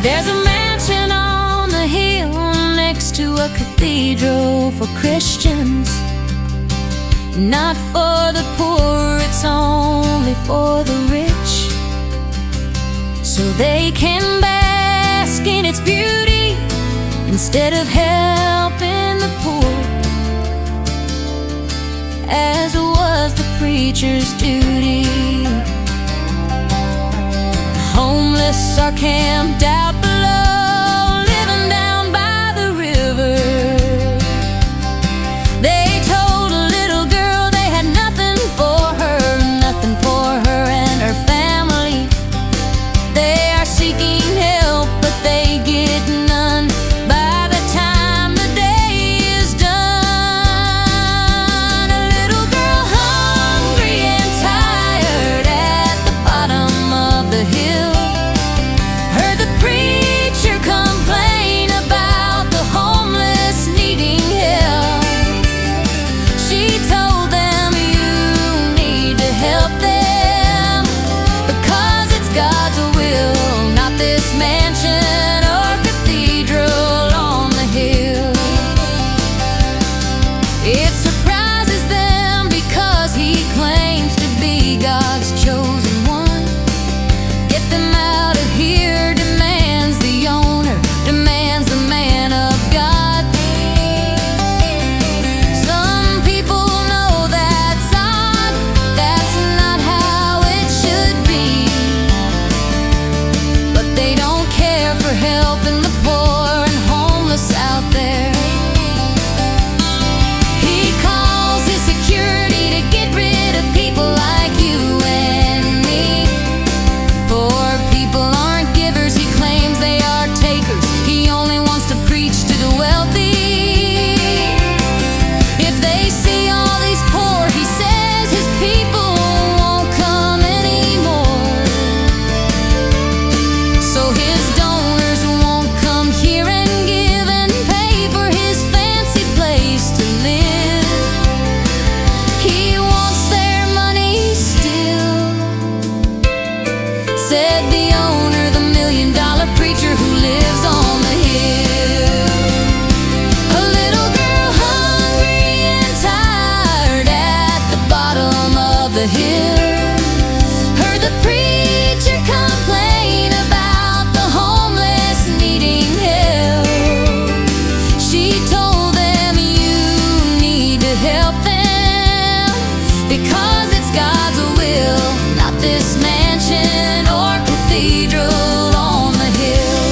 There's a mansion on the hill next to a cathedral for Christians. Not for the poor, it's only for the rich, so they can bask in its beauty instead of helping the poor, as was the preacher's duty. Homeless are camped out below, living down by the river. They told a little girl they had nothing for her and her family. They are seeking help, but they get none by the time the day is done. A little girl hungry and tired at the bottom of the hill heard the preacher complain about the homeless needing help. She told them, you need to help them, because it's God's will, not this mansion or cathedral on the hill. It surprises them because he claims to be God's chosen one. Get them out of here, demands the owner, demands the man of God. Some people know that's odd, that's not how it should be, but they don't care for helping the poor and homeless out there. He calls his security to get rid of people like you and me. Poor people aren't givers, he claims they are takers. He only wants to preach to the wealthy. If they see all these poor, he says his people won't come anymore. So his donors won't come here and give and pay for his fancy place to live. He wants their money still, said the owner, the $1,000,000 preacher who lives on the hill. A little girl hungry and tired at the bottom of the hill heard the preacher complain about the homeless needing help. She told them, you need to help them, because it's God's will, not this mansion or cathedral on the hill.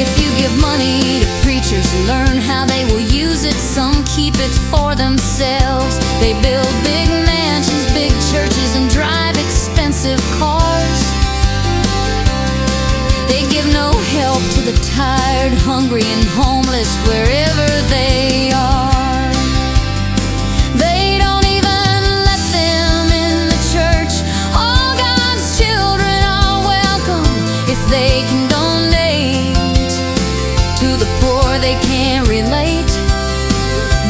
If you give money to preachers, learn how they will use it. Some keep it for themselves. They build big mansions, big churches, and drive expensive cars. They give no help to the tired, hungry, and homeless wherever they are. They don't even let them in the church. All God's children are welcome if they can donate. To the poor they can't relate,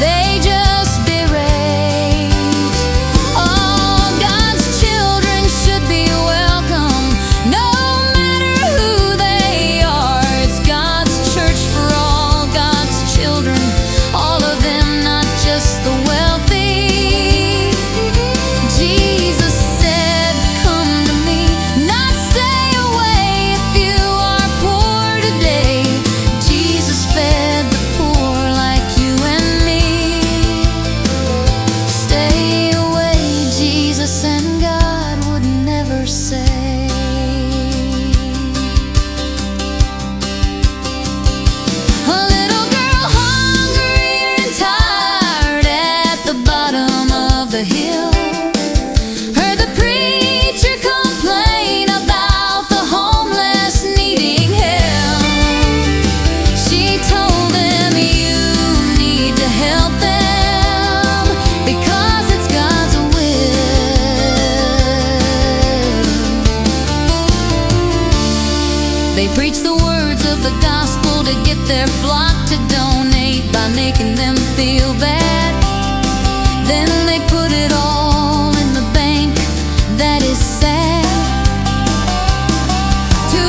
they just berate. All God's children should be welcome, no matter who they are. It's God's church for all God's children, all of them, not just the wealthy. Jesus said, come to me, not stay away if you are poor today. Jesus fed the poor like you and me. Stay away, Jesus and God would never say. A little girl hungry and tired at the bottom of the hill heard the preacher complain about the homeless needing help. She told them, you need to help them, because it's God's will. They preach the words of the gospel to get their flock to donate by making them feel bad. Then they put it all in the bank. That is sad. To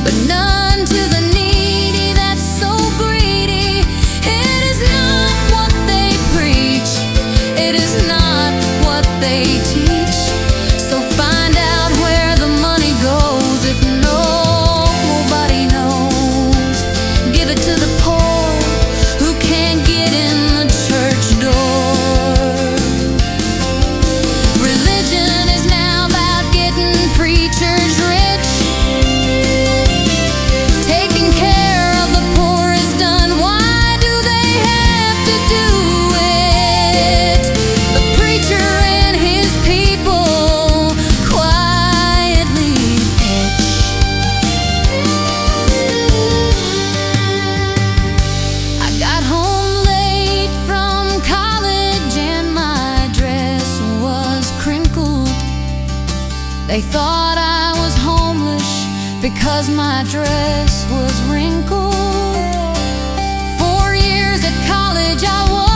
but none to the needy that's so greedy. It is not what they preach, it is not what they teach. So find out where the money goes if nobody knows. Give it to the poor who can't get in the church door. Religion is now about getting preachers rich. Taking care of the poor is done. Why do they have to do it? The preacher and his people quietly pitch. I got home late from college and my dress was crinkled. They thought I was homeless because my dress was wrinkled. 4 years at college I was